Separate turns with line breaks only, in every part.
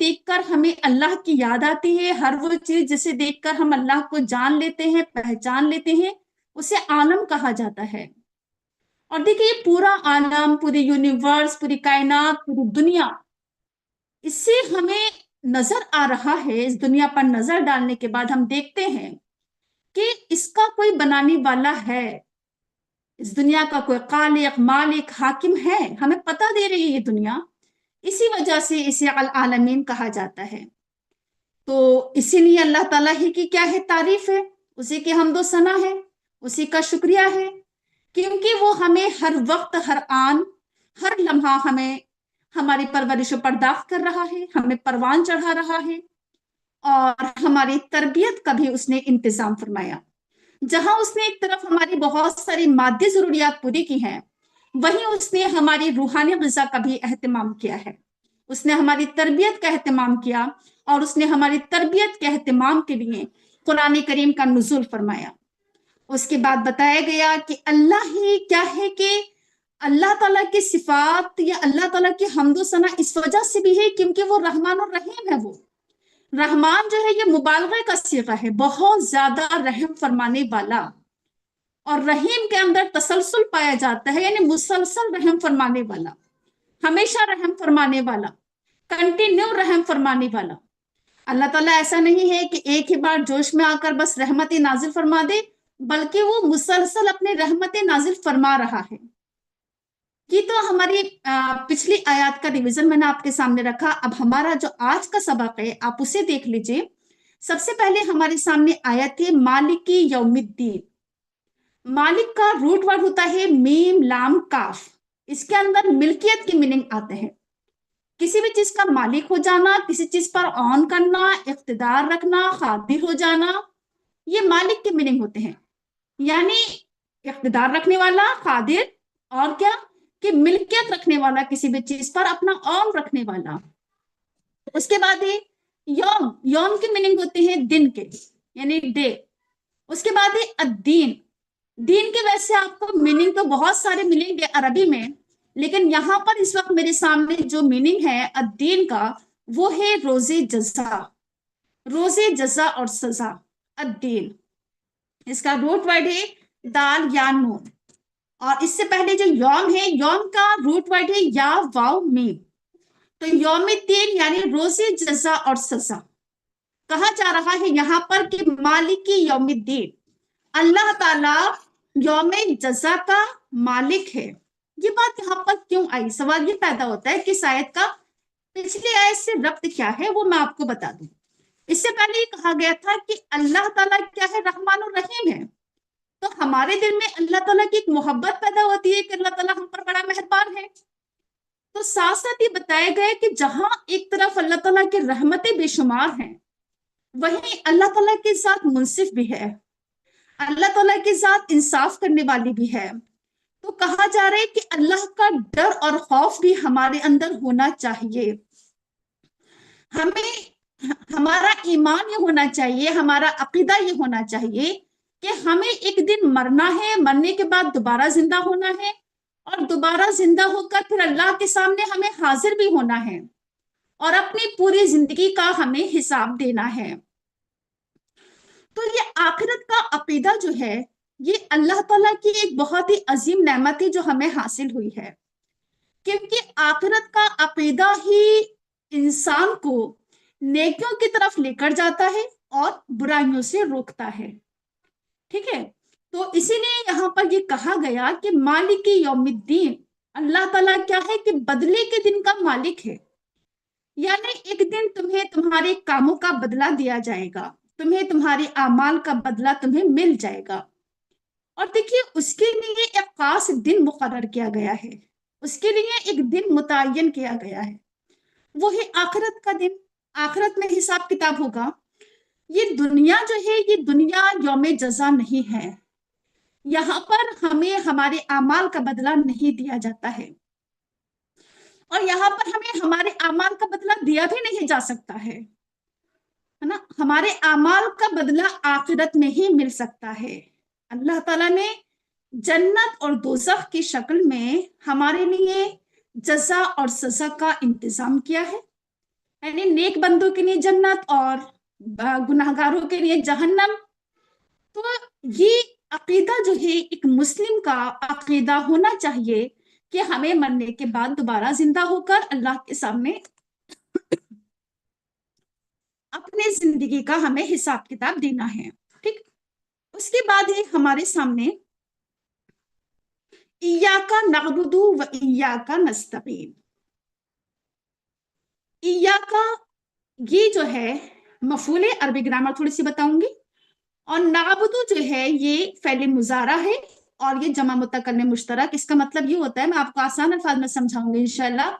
دیکھ کر ہمیں اللہ کی یاد آتی ہے، ہر وہ چیز جسے دیکھ کر ہم اللہ کو جان لیتے ہیں، پہچان لیتے ہیں، اسے عالم کہا جاتا ہے۔ اور دیکھیں یہ پورا عالم، پوری یونیورس، پوری کائنات، پوری دنیا، اس سے ہمیں نظر آ رہا ہے، اس دنیا پر نظر ڈالنے کے بعد ہم دیکھتے ہیں کہ اس کا کوئی بنانے والا ہے، اس دنیا کا کوئی خالق، مالک، حاکم ہے، ہمیں پتہ دے رہی ہے یہ دنیا، اسی وجہ سے اسے العالمین کہا جاتا ہے۔ تو اسی لیے اللہ تعالیٰ ہی کی کیا ہے، تعریف ہے، اسی کی حمد و ثنا ہے، اسی کا شکریہ ہے، کیونکہ وہ ہمیں ہر وقت، ہر آن، ہر لمحہ ہمیں ہماری پرورش و پرداخت کر رہا ہے، ہمیں پروان چڑھا رہا ہے، اور ہماری تربیت کا بھی اس نے انتظام فرمایا۔ جہاں اس نے ایک طرف ہماری بہت ساری مادی ضروریات پوری کی ہیں، وہیں اس نے ہماری روحانی غذا کا بھی اہتمام کیا ہے، اس نے ہماری تربیت کا اہتمام کیا، اور اس نے ہماری تربیت کے اہتمام کے لیے قرآن کریم کا نزول فرمایا۔ اس کے بعد بتایا گیا کہ اللہ ہی کیا ہے، کہ اللہ تعالیٰ کی صفات یا اللہ تعالیٰ کی حمد و ثنا اس وجہ سے بھی ہے کیونکہ وہ رحمان اور رحیم ہے۔ وہ رحمان جو ہے یہ مبالغہ کا صیغہ ہے، بہت زیادہ رحم فرمانے والا، اور رحیم کے اندر تسلسل پایا جاتا ہے، یعنی مسلسل رحم فرمانے والا، ہمیشہ رحم فرمانے والا، کنٹینیو رحم فرمانے والا۔ اللہ تعالیٰ ایسا نہیں ہے کہ ایک ہی بار جوش میں آ کر بس رحمت نازل فرما دے، بلکہ وہ مسلسل اپنے رحمت نازل فرما رہا ہے۔ یہ تو ہماری پچھلی آیات کا ریویژن میں نے آپ کے سامنے رکھا۔ اب ہمارا جو آج کا سبق ہے آپ اسے دیکھ لیجئے۔ سب سے پہلے ہمارے سامنے آیت ہے مالکی یوم الدین۔ مالک کا روٹ ورڈ ہوتا ہے میم لام کاف، اس کے اندر ملکیت کی میننگ آتے ہیں، کسی بھی چیز کا مالک ہو جانا، کسی چیز پر آن کرنا، اقتدار رکھنا، قادر ہو جانا، یہ مالک کے میننگ ہوتے ہیں، یعنی اقتدار رکھنے والا، قادر، اور کیا کہ ملکیت رکھنے والا، کسی بھی چیز پر اپنا آن رکھنے والا۔ اس کے بعد ہے یوم، یوم کے میننگ ہوتے ہیں دن کے، یعنی ڈے۔ اس کے بعد ہے الدین، دین کے ویسے آپ کو میننگ تو بہت سارے ملیں گے عربی میں، لیکن یہاں پر اس وقت میرے سامنے جو میننگ ہے الدین کا، وہ ہے روز جزا، روز جزا اور سزا، الدین۔ اس کا روٹ ورڈ ہے دال یا نون، اور اس سے پہلے جو یوم ہے، یوم کا روٹ ورڈ ہے یا واو میم، تو یوم الدین یعنی روز جزا اور سزا۔ کہا جا رہا ہے یہاں پر کہ مالکی یوم الدین، اللہ تعالیٰ یوم جزا کا مالک ہے۔ یہ بات یہاں پر کیوں آئی؟ سوال یہ پیدا ہوتا ہے کہ اس آیت کا پچھلی آیت سے ربط کیا ہے، وہ میں آپ کو بتا دوں۔ اس سے پہلے یہ کہا گیا تھا کہ اللہ تعالیٰ کیا ہے، رحمان الرحیم ہے، تو ہمارے دل میں اللہ تعالیٰ کی ایک محبت پیدا ہوتی ہے کہ اللہ تعالیٰ ہم پر بڑا مہربان ہے۔ تو ساتھ ساتھ یہ بتایا گیا کہ جہاں ایک طرف اللہ تعالیٰ کی رحمتیں بے شمار ہیں، وہیں اللہ تعالیٰ کے ساتھ منصف بھی ہے، اللہ تعالیٰ کے ساتھ انصاف کرنے والی بھی ہے۔ تو کہا جا رہا ہے کہ اللہ کا ڈر اور خوف بھی ہمارے اندر ہونا چاہیے، ہمیں ہمارا ایمان یہ ہونا چاہیے، ہمارا عقیدہ یہ ہونا چاہیے کہ ہمیں ایک دن مرنا ہے، مرنے کے بعد دوبارہ زندہ ہونا ہے، اور دوبارہ زندہ ہو کر پھر اللہ کے سامنے ہمیں حاضر بھی ہونا ہے، اور اپنی پوری زندگی کا ہمیں حساب دینا ہے۔ تو یہ آخرت کا عقیدہ جو ہے، یہ اللہ تعالیٰ کی ایک بہت ہی عظیم نعمت ہے جو ہمیں حاصل ہوئی ہے، کیونکہ آخرت کا عقیدہ ہی انسان کو نیکیوں کی طرف لے کر جاتا ہے اور برائیوں سے روکتا ہے۔ ٹھیک ہے، تو اسی لیے یہاں پر یہ کہا گیا کہ مالکی یوم الدین، اللہ تعالیٰ کیا ہے کہ بدلے کے دن کا مالک ہے، یعنی ایک دن تمہیں تمہارے کاموں کا بدلہ دیا جائے گا، تمہیں تمہارے اعمال کا بدلہ تمہیں مل جائے گا۔ اور دیکھیے اس کے لیے ایک خاص دن مقرر کیا گیا ہے، اس کے لیے ایک دن متعین کیا گیا ہے، وہ ہے آخرت کا دن۔ آخرت میں حساب کتاب ہوگا۔ یہ دنیا جو ہے، یہ دنیا یوم جزا نہیں ہے، یہاں پر ہمیں ہمارے اعمال کا بدلہ نہیں دیا جاتا ہے، اور یہاں پر ہمیں ہمارے اعمال کا بدلہ دیا بھی نہیں جا سکتا ہے نا، ہمارے اعمال کا بدلہ آخرت میں ہی مل سکتا ہے۔ اللہ تعالیٰ نے جنت اور دوزخ کی شکل میں ہمارے لیے جزا اور سزا کا انتظام کیا ہے، یعنی نیک بندوں کے لیے جنت اور گناہگاروں کے لیے جہنم. تو یہ عقیدہ جو ہے ایک مسلم کا عقیدہ ہونا چاہیے کہ ہمیں مرنے کے بعد دوبارہ زندہ ہو کر اللہ کے سامنے اپنے زندگی کا ہمیں حساب کتاب دینا ہے. ٹھیک. اس کے بعد ہے ہمارے سامنے ایاکا نعبد و ایاکا نستعین. ایاکا یہ جو ہے مفعول عربی گرامر تھوڑی سی بتاؤں گی, اور نعبدو جو ہے یہ فعل مضارع ہے اور یہ جمع متکلم مشترک. اس کا مطلب یہ ہوتا ہے, میں آپ کو آسان الفاظ میں سمجھاؤں گی انشاءاللہ,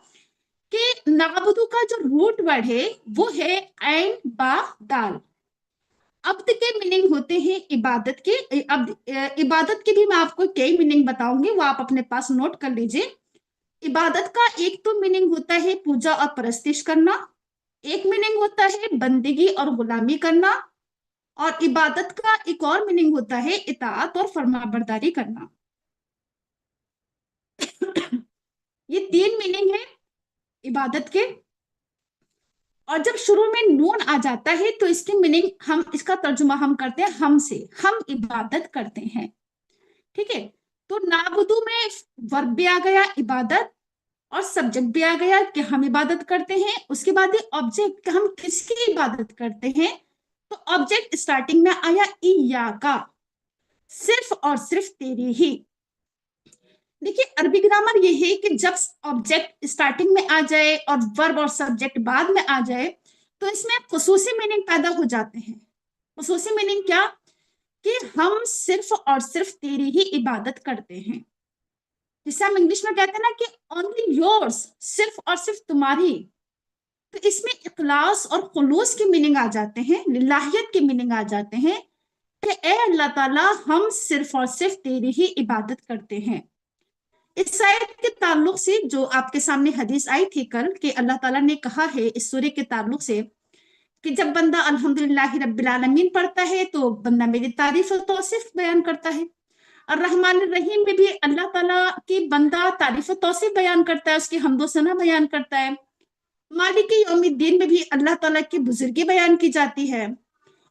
کہ نعبدو کا جو روٹ ورڈ ہے وہ ہے عین با دال. عبد کے میننگ ہوتے ہیں عبادت کے. عبادت کے بھی میں آپ کو کئی میننگ بتاؤں گی, وہ آپ اپنے پاس نوٹ کر لیجئے. عبادت کا ایک تو میننگ ہوتا ہے پوجا اور پرستش کرنا, ایک میننگ ہوتا ہے بندگی اور غلامی کرنا, اور عبادت کا ایک اور میننگ ہوتا ہے اطاعت اور فرما برداری کرنا. یہ تین میننگ ہے عبادت کے. اور جب شروع میں نون آ جاتا ہے تو اس کی میننگ اس کا ترجمہ ہم کرتے ہیں ہم سے, ہم عبادت کرتے ہیں. ٹھیک ہے. تو نعبدو میں ورب بھی آ گیا عبادت, اور سبجیکٹ بھی آ گیا کہ ہم عبادت کرتے ہیں. اس کے بعد آبجیکٹ کہ ہم کس کی عبادت کرتے ہیں, تو آبجیکٹ اسٹارٹنگ میں آیا ایاکا, صرف اور صرف تیری ہی. دیکھیے عربی گرامر یہ ہے کہ جب آبجیکٹ اسٹارٹنگ میں آ جائے اور ورب اور سبجیکٹ بعد میں آ جائے تو اس میں خصوصی میننگ پیدا ہو جاتے ہیں. خصوصی میننگ کیا, کہ ہم صرف اور صرف تیری ہی عبادت کرتے ہیں. جسے ہم انگلش میں کہتے ہیں نا کہ اونلی یورس, صرف اور صرف تمہاری. تو اس میں اخلاص اور خلوص کی میننگ آ جاتے ہیں, للہیت کی میننگ آ جاتے ہیں کہ اے اللہ تعالیٰ ہم صرف اور صرف تیری ہی عبادت کرتے ہیں. اس آیت کے تعلق سے جو آپ کے سامنے حدیث آئی تھی کل, کہ اللہ تعالیٰ نے کہا ہے اس سورے کے تعلق سے کہ جب بندہ الحمدللہ رب العالمین پڑھتا ہے تو بندہ میری تعریف و توصیف بیان کرتا ہے. الرحمن الرحیم میں بھی اللہ تعالیٰ کی بندہ تعریف و توصیف بیان کرتا ہے, اس کی حمد و ثنا بیان کرتا ہے. مالک یوم الدین میں بھی اللہ تعالیٰ کی بزرگی بیان کی جاتی ہے.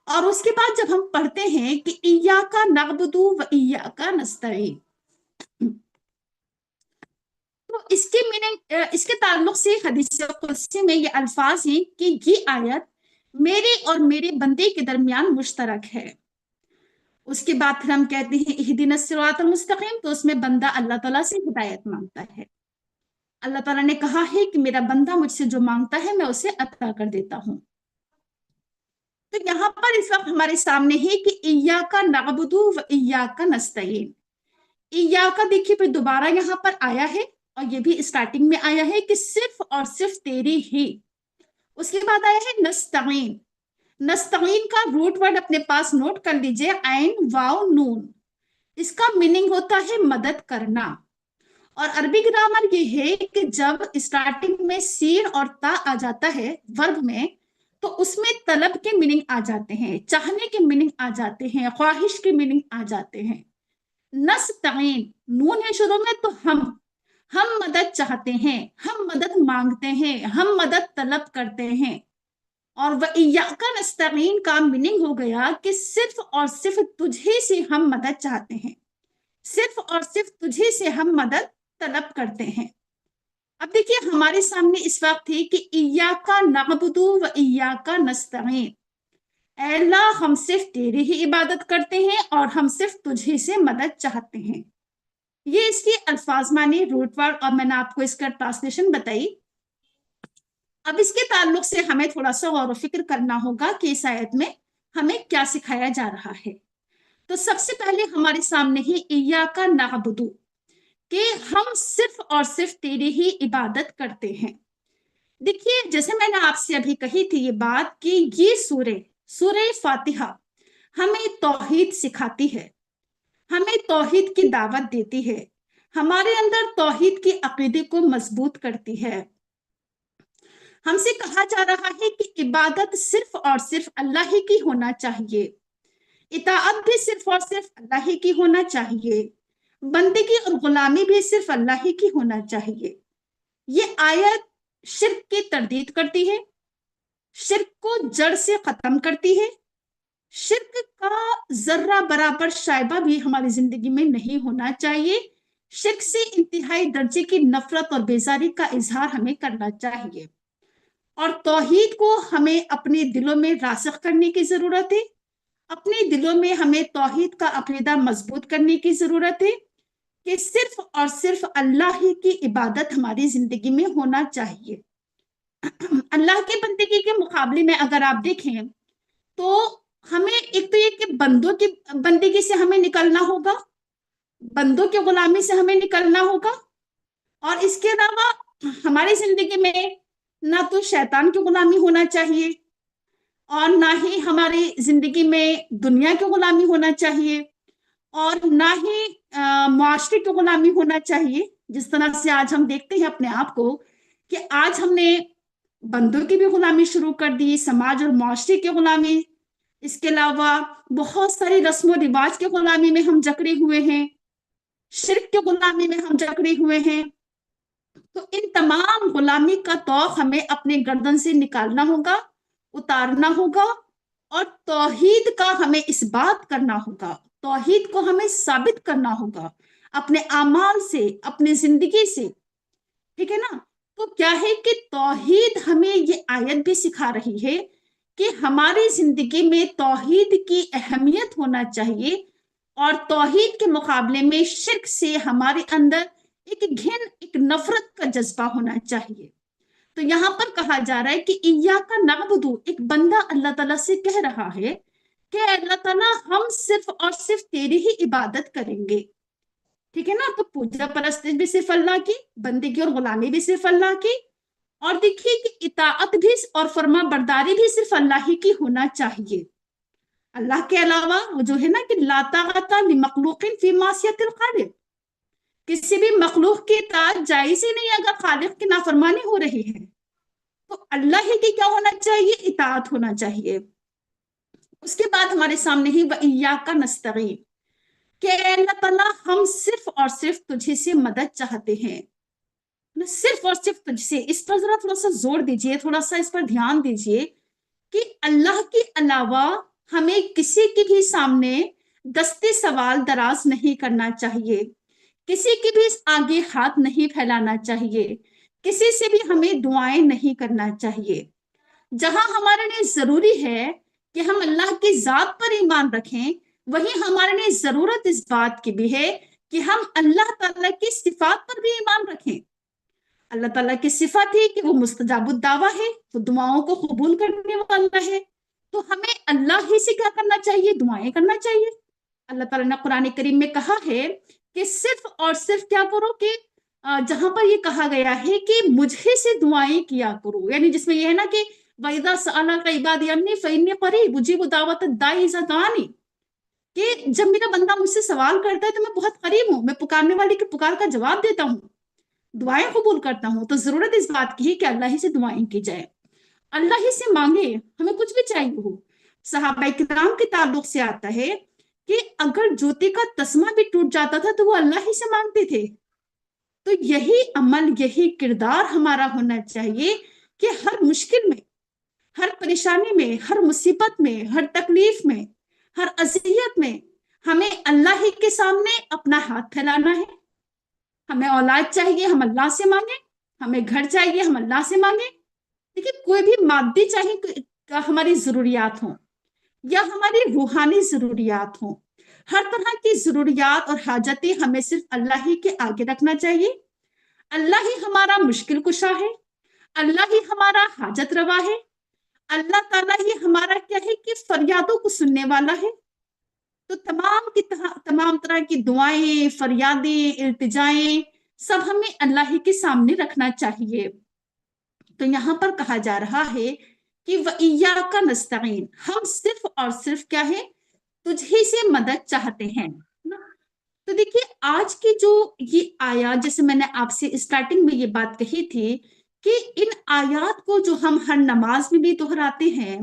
اور اس کے بعد جب ہم پڑھتے ہیں کہ ایاکا نعبد و ایاکا نستعین, تو اس کی میننگ, اس کے تعلق سے حدیث قدسی میں یہ الفاظ ہیں کہ یہ آیت میرے اور میرے بندے کے درمیان مشترک ہے. اس کے بعد پھر ہم کہتے ہیں اہدنا الصراط المستقیم, تو اس میں بندہ اللہ تعالیٰ سے ہدایت مانگتا ہے. اللہ تعالیٰ نے کہا ہے کہ میرا بندہ مجھ سے جو مانگتا ہے میں اسے عطا کر دیتا ہوں. تو یہاں پر اس وقت ہمارے سامنے ہے کہ ایاکا نعبد و ایاکا نستعین. ایاکا دیکھیے پھر دوبارہ یہاں پر آیا ہے, اور یہ بھی اسٹارٹنگ میں آیا ہے کہ صرف اور صرف تیری ہی. اس کے بعد آیا ہے نستعین. نستعین کا روٹ ورڈ اپنے پاس نوٹ کر لیجئے, عین واو نون. اس کا میننگ ہوتا ہے مدد کرنا. اور عربی گرامر یہ ہے کہ جب اسٹارٹنگ میں سین اور تا آ جاتا ہے ورب میں, تو اس میں طلب کے میننگ آ جاتے ہیں, چاہنے کے میننگ آ جاتے ہیں, خواہش کے میننگ آ جاتے ہیں. نستعین نون ہے شروع میں, تو ہم مدد چاہتے ہیں, ہم مدد مانگتے ہیں, ہم مدد طلب کرتے ہیں. اور وَإِيَّاكَ نَسْتَعِينُ کا میننگ ہو گیا کہ صرف اور صرف تجھے سے ہم مدد چاہتے ہیں, صرف اور صرف تجھے سے ہم مدد طلب کرتے ہیں. اب دیکھیے ہمارے سامنے اس وقت ہے کہ ایاکا نعبد و ایاکا نستعین, اے اللہ ہم صرف تیری ہی عبادت کرتے ہیں اور ہم صرف تجھے سے مدد چاہتے ہیں. یہ اس کے الفاظ معنی روٹ ورڈ, اور میں نے آپ کو اس کا ٹرانسلیشن بتائی. اب اس کے تعلق سے ہمیں تھوڑا سا غور و فکر کرنا ہوگا کہ اس آیت میں ہمیں کیا سکھایا جا رہا ہے. تو سب سے پہلے ہمارے سامنے ہی ایاکا نعبد, کہ ہم صرف اور صرف تیری ہی عبادت کرتے ہیں. دیکھیے جیسے میں نے آپ سے ابھی کہی تھی یہ بات, کہ یہ سورہ فاتحہ ہمیں توحید سکھاتی ہے, ہمیں توحید کی دعوت دیتی ہے, ہمارے اندر توحید کی عقیدے کو مضبوط کرتی ہے. ہم سے کہا جا رہا ہے کہ عبادت صرف اور صرف اللہ ہی کی ہونا چاہیے, اطاعت بھی صرف اور صرف اللہ ہی کی ہونا چاہیے, بندگی اور غلامی بھی صرف اللہ ہی کی ہونا چاہیے. یہ آیت شرک کی تردید کرتی ہے, شرک کو جڑ سے ختم کرتی ہے. شرک کا ذرہ برابر شائبہ بھی ہماری زندگی میں نہیں ہونا چاہیے. شرک سے انتہائی درجے کی نفرت اور بیزاری کا اظہار ہمیں کرنا چاہیے. اور توحید کو ہمیں اپنے دلوں میں راسخ کرنے کی ضرورت ہے. اپنے دلوں میں ہمیں توحید کا عقیدہ مضبوط کرنے کی ضرورت ہے کہ صرف اور صرف اللہ ہی کی عبادت ہماری زندگی میں ہونا چاہیے. اللہ کی بندگی کے مقابلے میں اگر آپ دیکھیں تو ہمیں ایک تو یہ کہ بندوں کی بندگی سے ہمیں نکلنا ہوگا، بندوں کی غلامی سے ہمیں نکلنا ہوگا، اور اس کے علاوہ ہماری زندگی میں نہ تو شیطان کی غلامی ہونا چاہیے اور نہ ہی ہماری زندگی میں دنیا کی غلامی ہونا چاہیے اور نہ ہی معاشرے کی غلامی ہونا چاہیے. جس طرح سے آج ہم دیکھتے ہیں اپنے آپ کو کہ آج ہم نے بندوں کی بھی غلامی شروع کر دی، سماج اور معاشرے کی غلامی، اس کے علاوہ بہت ساری رسم و رواج کے غلامی میں ہم جکڑے ہوئے ہیں، شرک کے غلامی میں ہم جکڑے ہوئے ہیں. تو ان تمام غلامی کا توق ہمیں اپنے گردن سے نکالنا ہوگا، اتارنا ہوگا، اور توحید کا ہمیں اس بات کرنا ہوگا، توحید کو ہمیں ثابت کرنا ہوگا اپنے اعمال سے، اپنے زندگی سے. ٹھیک ہے نا؟ تو کیا ہے کہ توحید ہمیں یہ آیت بھی سکھا رہی ہے کہ ہماری زندگی میں توحید کی اہمیت ہونا چاہیے، اور توحید کے مقابلے میں شرک سے ہمارے اندر ایک گھن، ایک نفرت کا جذبہ ہونا چاہیے. تو یہاں پر کہا جا رہا ہے کہ ایاک نعبدو، ایک بندہ اللہ تعالیٰ سے کہہ رہا ہے کہ اللہ تعالیٰ ہم صرف اور صرف تیری ہی عبادت کریں گے. ٹھیک ہے نا؟ تو پوجا پرست بھی صرف اللہ کی، بندگی اور غلامی بھی صرف اللہ کی، اور دیکھیے کہ اطاعت بھی اور فرما برداری بھی صرف اللہ ہی کی ہونا چاہیے. اللہ کے علاوہ وہ جو ہے نا کہ لا طاعت لمخلوق فی معصیت الخالق، کسی بھی مخلوق کی اطاعت جائز ہی نہیں اگر خالق کی نافرمانی ہو رہی ہے. تو اللہ ہی کی کیا ہونا چاہیے؟ اطاعت ہونا چاہیے. اس کے بعد ہمارے سامنے ہی وَإِيَّاكَ نَسْتَعِينُ، کہ اے اللہ تعالیٰ ہم صرف اور صرف تجھے سے مدد چاہتے ہیں، صرف اور صرف تجھ سے. اس پر ذرا تھوڑا سا زور دیجئے، تھوڑا سا اس پر دھیان دیجئے کہ اللہ کے علاوہ ہمیں کسی کے بھی سامنے دستے سوال دراز نہیں کرنا چاہیے، کسی کی بھی آگے ہاتھ نہیں پھیلانا چاہیے، کسی سے بھی ہمیں دعائیں نہیں کرنا چاہیے. جہاں ہمارے لیے ضروری ہے کہ ہم اللہ کی ذات پر ایمان رکھیں، وہی ہمارے لیے ضرورت اس بات کی بھی ہے کہ ہم اللہ تعالیٰ کی صفات پر بھی ایمان رکھیں. اللہ تعالیٰ کی صفت ہے کہ وہ مستجاب الدعویٰ ہے، وہ دعاؤں کو قبول کرنے والا ہے. تو ہمیں اللہ ہی سے کیا کرنا چاہیے؟ دعائیں کرنا چاہیے. اللہ تعالیٰ نے قرآن کریم میں کہا ہے کہ صرف اور صرف کیا کرو کہ جہاں پر یہ کہا گیا ہے کہ مجھے سے دعائیں کیا کرو، یعنی جس میں یہ ہے نا کہ وَإِذَا سَأَلَكَ عِبَادِي عَنِّي فَإِنِّي قَرِيبٌ أُجِيبُ دَعْوَةَ الدَّاعِ إِذَا دَعَانِ، کہ جب میرا بندہ مجھ سے سوال کرتا ہے تو میں بہت قریب ہوں، میں پکارنے والی کی پکار کا جواب دیتا ہوں، دعائیں قبول کرتا ہوں. تو ضرورت اس بات کی ہے کہ اللہ ہی سے دعائیں کی جائے، اللہ ہی سے مانگے، ہمیں کچھ بھی چاہیے ہو. صحابہ کرام کے تعلق سے آتا ہے کہ اگر جوتے کا تسمہ بھی ٹوٹ جاتا تھا تو وہ اللہ ہی سے مانگتے تھے. تو یہی عمل، یہی کردار ہمارا ہونا چاہیے کہ ہر مشکل میں، ہر پریشانی میں، ہر مصیبت میں، ہر تکلیف میں، ہر اذیت میں ہمیں اللہ ہی کے سامنے اپنا ہاتھ پھیلانا ہے. ہمیں اولاد چاہیے، ہم اللہ سے مانگیں، ہمیں گھر چاہیے، ہم اللہ سے مانگیں. دیکھیے کوئی بھی مادی چاہیے ہماری ضروریات ہوں یا ہماری روحانی ضروریات ہوں، ہر طرح کی ضروریات اور حاجتیں ہمیں صرف اللہ ہی کے آگے رکھنا چاہیے. اللہ ہی ہمارا مشکل کشا ہے، اللہ ہی ہمارا حاجت روا ہے، اللہ تعالیٰ ہی ہمارا کیا ہے کہ فریادوں کو سننے والا ہے. تو تمام طرح کی دعائیں، فریادیں، التجائیں سب ہمیں اللہ ہی کے سامنے رکھنا چاہیے. تو یہاں پر کہا جا رہا ہے کہ وَإِيَّاكَ نَسْتَعِينُ، ہم صرف اور صرف کیا ہے؟ تجھے سے مدد چاہتے ہیں. تو دیکھیے آج کی جو یہ آیات، جیسے میں نے آپ سے اسٹارٹنگ میں یہ بات کہی تھی کہ ان آیات کو جو ہم ہر نماز میں بھی دہراتے ہیں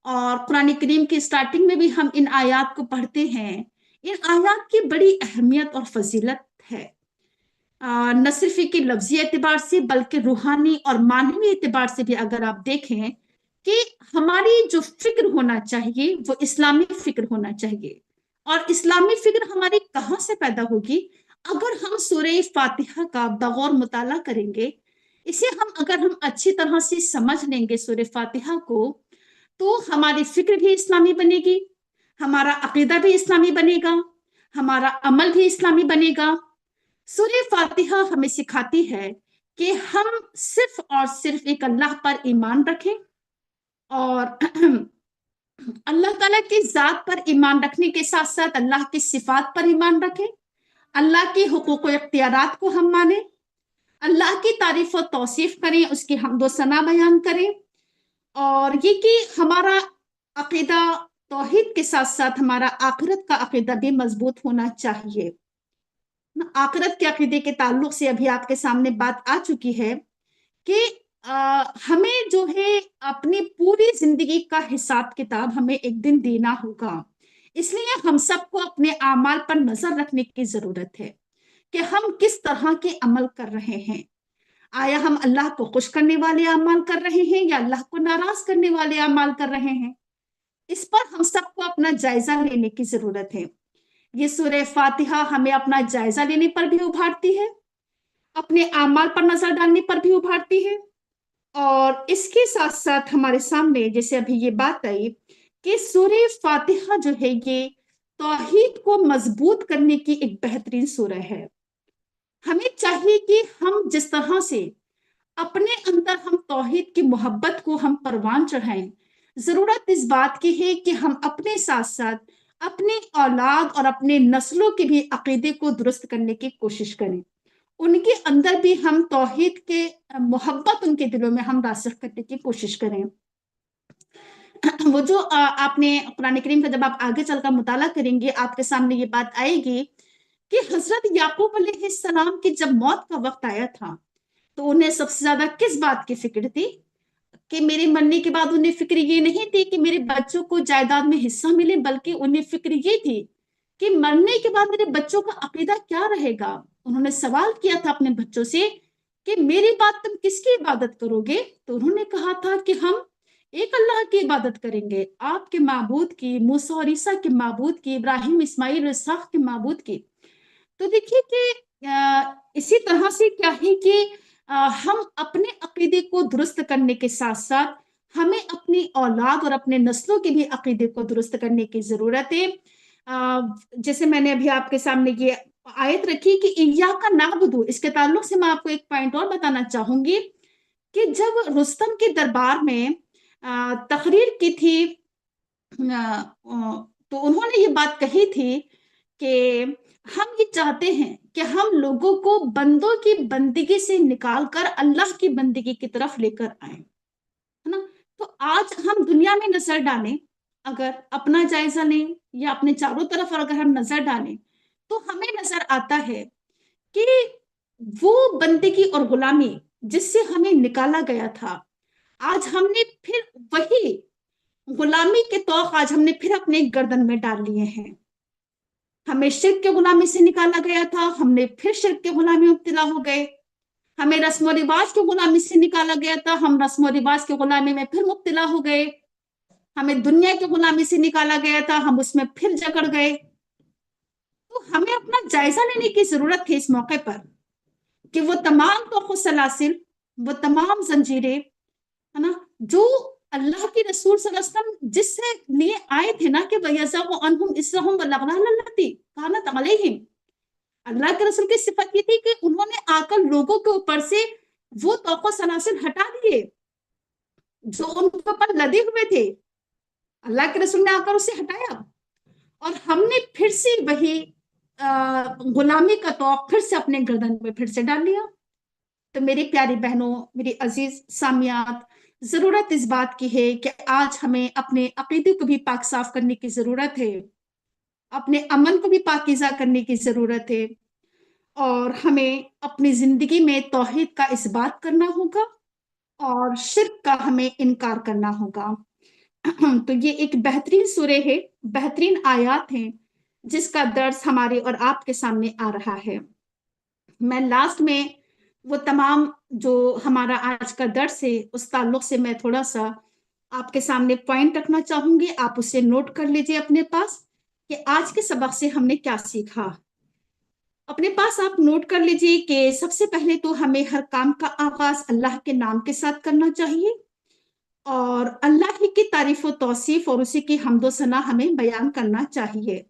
اور قرآن کریم کی اسٹارٹنگ میں بھی ہم ان آیات کو پڑھتے ہیں، ان آیات کی بڑی اہمیت اور فضیلت ہے. نہ صرف کہ لفظی اعتبار سے بلکہ روحانی اور معنوی اعتبار سے بھی اگر آپ دیکھیں کہ ہماری جو فکر ہونا چاہیے وہ اسلامی فکر ہونا چاہیے. اور اسلامی فکر ہماری کہاں سے پیدا ہوگی؟ اگر ہم سورہ فاتحہ کا بغور مطالعہ کریں گے، اسے اگر ہم اچھی طرح سے سمجھ لیں گے سورہ فاتحہ کو، تو ہماری فکر بھی اسلامی بنے گی، ہمارا عقیدہ بھی اسلامی بنے گا، ہمارا عمل بھی اسلامی بنے گا. سورہ فاتحہ ہمیں سکھاتی ہے کہ ہم صرف اور صرف ایک اللہ پر ایمان رکھیں، اور اللہ تعالیٰ کی ذات پر ایمان رکھنے کے ساتھ ساتھ اللہ کی صفات پر ایمان رکھیں، اللہ کے حقوق و اختیارات کو ہم مانیں، اللہ کی تعریف و توصیف کریں، اس کی حمد و ثنا بیان کریں، اور یہ کہ ہمارا عقیدہ توحید کے ساتھ ساتھ ہمارا آخرت کا عقیدہ بھی مضبوط ہونا چاہیے. آخرت کے عقیدے کے تعلق سے ابھی آپ کے سامنے بات آ چکی ہے کہ ہمیں جو ہے اپنی پوری زندگی کا حساب کتاب ہمیں ایک دن دینا ہوگا. اس لیے ہم سب کو اپنے اعمال پر نظر رکھنے کی ضرورت ہے کہ ہم کس طرح کے عمل کر رہے ہیں. آیا ہم اللہ کو خوش کرنے والے اعمال کر رہے ہیں یا اللہ کو ناراض کرنے والے اعمال کر رہے ہیں؟ اس پر ہم سب کو اپنا جائزہ لینے کی ضرورت ہے. یہ سورہ فاتحہ ہمیں اپنا جائزہ لینے پر بھی ابھارتی ہے، اپنے اعمال پر نظر ڈالنے پر بھی ابھارتی ہے، اور اس کے ساتھ ساتھ ہمارے سامنے جیسے ابھی یہ بات آئی کہ سورہ فاتحہ جو ہے یہ توحید کو مضبوط کرنے کی ایک بہترین سورہ ہے. ہمیں چاہیے کہ ہم جس طرح سے اپنے اندر ہم توحید کی محبت کو ہم پروان چڑھائیں، ضرورت اس بات کی ہے کہ ہم اپنے ساتھ ساتھ اپنے اولاد اور اپنے نسلوں کے بھی عقیدے کو درست کرنے کی کوشش کریں، ان کے اندر بھی ہم توحید کے محبت ان کے دلوں میں ہم راسخ کرنے کی کوشش کریں. وہ جو آپ نے قرآن کریم کا جب آپ آگے چل کر مطالعہ کریں گے، آپ کے سامنے یہ بات آئے گی کہ حضرت یعقوب علیہ السلام کی جب موت کا وقت آیا تھا تو انہیں سب سے زیادہ کس بات کی فکر تھی؟ کہ میرے مرنے کے بعد انہیں فکر یہ نہیں تھی کہ میرے بچوں کو جائیداد میں حصہ ملے، بلکہ انہیں فکر یہ تھی کہ مرنے کے بعد میرے بچوں کا عقیدہ کیا رہے گا. انہوں نے سوال کیا تھا اپنے بچوں سے کہ میری بات تم کس کی عبادت کرو گے؟ تو انہوں نے کہا تھا کہ ہم ایک اللہ کی عبادت کریں گے، آپ کے معبود کی، موسیٰ اور عیسیٰ کے معبود کی، ابراہیم اسماعیل اسحاق کے معبود کی. تو دیکھیے کہ اسی طرح سے کیا ہے کہ ہم اپنے عقیدے کو درست کرنے کے ساتھ ساتھ ہمیں اپنی اولاد اور اپنے نسلوں کے بھی عقیدے کو درست کرنے کی ضرورت ہے. جیسے میں نے ابھی آپ کے سامنے یہ آیت رکھی کہ ایاک نعبد، اس کے تعلق سے میں آپ کو ایک پوائنٹ اور بتانا چاہوں گی کہ جب رستم کے دربار میں تقریر کی تھی تو انہوں نے یہ بات کہی تھی کہ ہم یہ چاہتے ہیں کہ ہم لوگوں کو بندوں کی بندگی سے نکال کر اللہ کی بندگی کی طرف لے کر آئیں، ہے نا. تو آج ہم دنیا میں نظر ڈالیں، اگر اپنا جائزہ لیں یا اپنے چاروں طرف اگر ہم نظر ڈالیں تو ہمیں نظر آتا ہے کہ وہ بندگی اور غلامی جس سے ہمیں نکالا گیا تھا، آج ہم نے پھر وہی غلامی کے توق آج ہم نے پھر اپنے گردن میں ڈال لیے ہیں. ہمیں شرک کے غلامی سے نکالا گیا تھا، ہم نے پھر شرک کے غلامی میں مبتلا ہو گئے. ہمیں رسم و رواج کے غلامی سے نکالا گیا تھا، ہم رسم و رواج کے غلامی میں پھر مبتلا ہو گئے. ہمیں دنیا کے غلامی سے نکالا گیا تھا، ہم اس میں پھر جکڑ گئے. تو ہمیں اپنا جائزہ لینے کی ضرورت ہے اس موقع پر کہ وہ تمام توق و سلاسل، وہ تمام زنجیریں، ہے نا، جو اللہ کی رسول صلی اللہ علیہ وسلم جس سے لیے آئے تھے نا کہ وَيَزَغُ عَنْهُمْ إِسْرَهُمْ وَالْأَغْلَالَ الَّتِي كَانَتْ عَلَيْهِمْ. اللہ کے رسول کی صفت یہ تھی کہ انہوں نے آ کر لوگوں کے اوپر سے وہ توق و سلاسل ہٹا دیے جو ان کے اوپر لدے ہوئے تھے. اللہ کے رسول نے آ کر اسے ہٹایا، اور ہم نے پھر سے وہی غلامی کا توق پھر سے اپنے گردن میں پھر سے ڈال لیا. تو میری پیاری بہنوں، میری عزیز سامیات، ضرورت اس بات کی ہے کہ آج ہمیں اپنے عقیدے کو بھی پاک صاف کرنے کی ضرورت ہے، اپنے عمل کو بھی پاکیزہ کرنے کی ضرورت ہے، اور ہمیں اپنی زندگی میں توحید کا اثبات کرنا ہوگا اور شرک کا ہمیں انکار کرنا ہوگا. تو یہ ایک بہترین سورہ ہے، بہترین آیات ہیں جس کا درس ہمارے اور آپ کے سامنے آ رہا ہے. میں لاسٹ میں وہ تمام جو ہمارا آج کا درس ہے اس تعلق سے میں تھوڑا سا آپ کے سامنے پوائنٹ رکھنا چاہوں گی، آپ اسے نوٹ کر لیجئے اپنے پاس کہ آج کے سبق سے ہم نے کیا سیکھا۔ اپنے پاس آپ نوٹ کر لیجئے کہ سب سے پہلے تو ہمیں ہر کام کا آغاز اللہ کے نام کے ساتھ کرنا چاہیے، اور اللہ ہی کی تعریف و توصیف اور اسی کی حمد و ثنا ہمیں بیان کرنا چاہیے،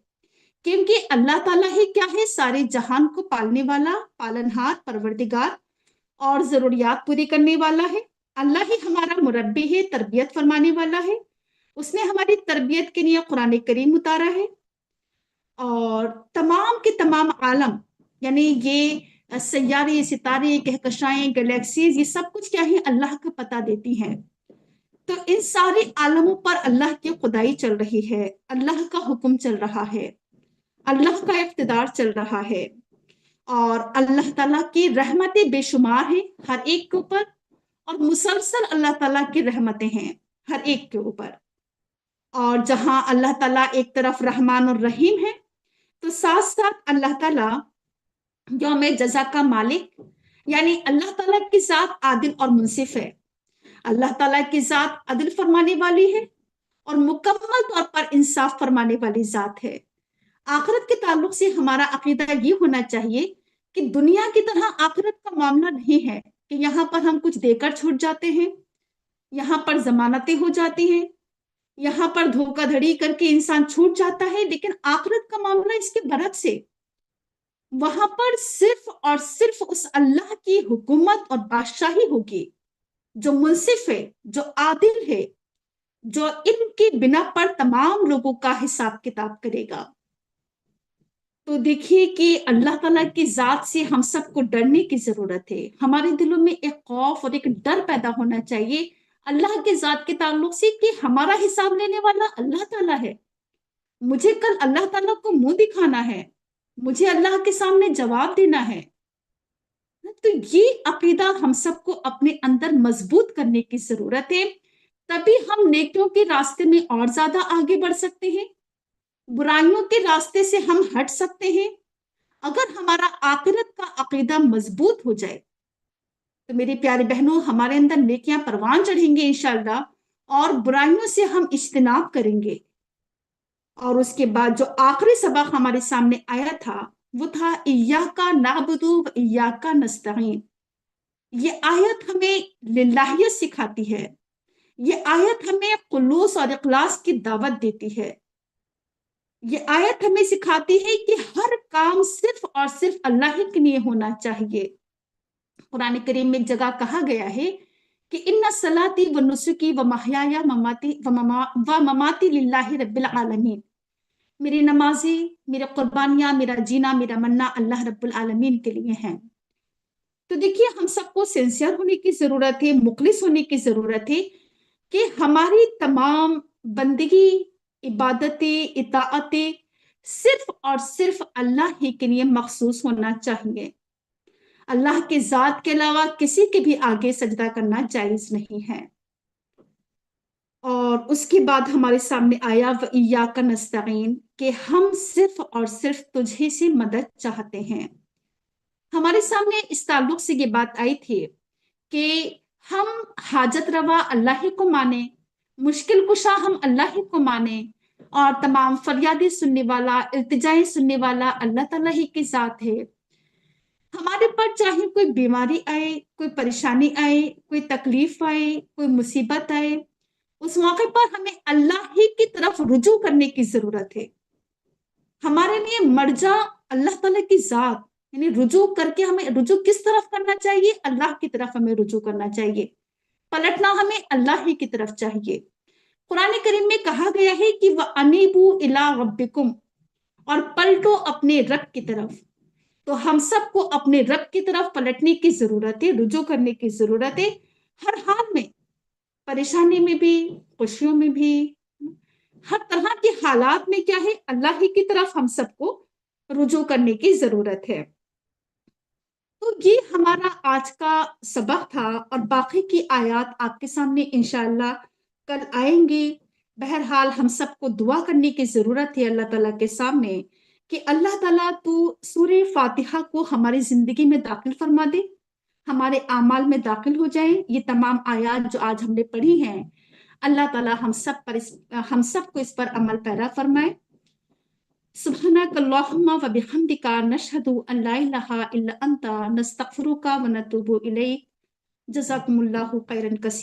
کیونکہ اللہ تعالیٰ ہی کیا ہے، سارے جہان کو پالنے والا، پالنہار، پروردگار اور ضروریات پوری کرنے والا ہے۔ اللہ ہی ہمارا مربی ہے، تربیت فرمانے والا ہے۔ اس نے ہماری تربیت کے لیے قرآن کریم اتارا ہے، اور تمام کے تمام عالم، یعنی یہ سیارے، ستارے، کہکشائیں، گلیکسیز، یہ سب کچھ کیا ہے، اللہ کا پتہ دیتی ہیں۔ تو ان سارے عالموں پر اللہ کی خدائی چل رہی ہے، اللہ کا حکم چل رہا ہے، اللہ کا اقتدار چل رہا ہے، اور اللہ تعالیٰ کی رحمتیں بے شمار ہیں ہر ایک کے اوپر، اور مسلسل اللہ تعالیٰ کی رحمتیں ہیں ہر ایک کے اوپر۔ اور جہاں اللہ تعالیٰ ایک طرف رحمان اور رحیم ہے، تو ساتھ ساتھ اللہ تعالیٰ یوم جزا کا مالک، یعنی اللہ تعالیٰ کی ذات عادل اور منصف ہے۔ اللہ تعالیٰ کی ذات عدل فرمانے والی ہے اور مکمل طور پر انصاف فرمانے والی ذات ہے۔ آخرت کے تعلق سے ہمارا عقیدہ یہ ہونا چاہیے کہ دنیا کی طرح آخرت کا معاملہ نہیں ہے کہ یہاں پر ہم کچھ دے کر چھوٹ جاتے ہیں، یہاں پر ضمانتیں ہو جاتی ہیں، یہاں پر دھوکہ دھڑی کر کے انسان چھوٹ جاتا ہے، لیکن آخرت کا معاملہ اس کے برعکس ہے۔ وہاں پر صرف اور صرف اس اللہ کی حکومت اور بادشاہی ہوگی جو منصف ہے، جو عادل ہے، جو ان کی بنا پر تمام لوگوں کا حساب کتاب کرے گا۔ تو دیکھیے کہ اللہ تعالیٰ کی ذات سے ہم سب کو ڈرنے کی ضرورت ہے۔ ہمارے دلوں میں ایک خوف اور ایک ڈر پیدا ہونا چاہیے اللہ کی ذات کے تعلق سے کہ ہمارا حساب لینے والا اللہ تعالیٰ ہے، مجھے کل اللہ تعالیٰ کو منہ دکھانا ہے، مجھے اللہ کے سامنے جواب دینا ہے۔ تو یہ عقیدہ ہم سب کو اپنے اندر مضبوط کرنے کی ضرورت ہے، تبھی ہم نیکیوں کے راستے میں اور زیادہ آگے بڑھ سکتے ہیں، برائیوں کے راستے سے ہم ہٹ سکتے ہیں۔ اگر ہمارا آخرت کا عقیدہ مضبوط ہو جائے تو میری پیارے بہنوں، ہمارے اندر نیکیاں پروان چڑھیں گے انشاءاللہ، اور برائیوں سے ہم اجتناب کریں گے۔ اور اس کے بعد جو آخری سبق ہمارے سامنے آیا تھا وہ تھا ایاک نعبد و ایاک نستعین۔ یہ آیت ہمیں للہیت سکھاتی ہے، یہ آیت ہمیں خلوص اور اخلاص کی دعوت دیتی ہے، یہ آیت ہمیں سکھاتی ہے کہ ہر کام صرف اور صرف اللہ ہی کے لیے ہونا چاہیے۔ قرآن کریم میں ایک جگہ کہا گیا ہے کہ ان صلاتی و نسکی و محیایا و مماتی للہ رب العالمین، میری نمازیں، میرے قربانیاں، میرا جینا، میرا مرنا اللہ رب العالمین کے لیے ہیں۔ تو دیکھیے ہم سب کو سنسیئر ہونے کی ضرورت ہے، مخلص ہونے کی ضرورت ہے کہ ہماری تمام بندگی، عبادتیں، اطاعتیں صرف اور صرف اللہ ہی کے لیے مخصوص ہونا چاہیے۔ اللہ کے ذات کے علاوہ کسی کے بھی آگے سجدہ کرنا جائز نہیں ہے۔ اور اس کے بعد ہمارے سامنے آیا وَإِيَّاكَ نَسْتَعِينُ، کہ ہم صرف اور صرف تجھے سے مدد چاہتے ہیں۔ ہمارے سامنے اس تعلق سے یہ بات آئی تھی کہ ہم حاجت روا اللہ ہی کو مانیں، مشکل کشا ہم اللہ ہی کو مانیں، اور تمام فریادیں سننے والا، التجائیں سننے والا اللہ تعالیٰ ہی کی ذات ہے۔ ہمارے پر چاہے کوئی بیماری آئے، کوئی پریشانی آئے، کوئی تکلیف آئے، کوئی مصیبت آئے، اس موقع پر ہمیں اللہ ہی کی طرف رجوع کرنے کی ضرورت ہے۔ ہمارے لیے مرجع اللہ تعالیٰ کی ذات، یعنی رجوع کر کے ہمیں رجوع کس طرف کرنا چاہیے؟ اللہ کی طرف ہمیں رجوع کرنا چاہیے، پلٹنا ہمیں اللہ ہی کی طرف چاہیے۔ قرآن کریم میں کہا گیا ہے کہ وَأَنِيبُوا إِلَىٰ رَبِّكُمْ، اور پلٹو اپنے رب کی طرف۔ تو ہم سب کو اپنے رب کی طرف پلٹنے کی ضرورت ہے، رجوع کرنے کی ضرورت ہے، ہر حال میں، پریشانی میں بھی، خوشیوں میں بھی، ہر طرح کے حالات میں کیا ہے، اللہ ہی کی طرف ہم سب کو رجوع کرنے کی ضرورت ہے۔ تو یہ ہمارا آج کا سبق تھا، اور باقی کی آیات آپ کے سامنے انشاءاللہ کل آئیں گی۔ بہرحال ہم سب کو دعا کرنے کی ضرورت ہے اللہ تعالیٰ کے سامنے کہ اللہ تعالیٰ تو سورہ فاتحہ کو ہماری زندگی میں داخل فرما دے، ہمارے اعمال میں داخل ہو جائیں۔ یہ تمام آیات جو آج ہم نے پڑھی ہیں، اللہ تعالیٰ ہم سب کو اس پر عمل پیرا فرمائے. سبحانک اللہم و بحمدک نشہد ان لا الہ الا انت نستغفرک و نتوب الیک. جزاکم اللہ خیرا کثیرا.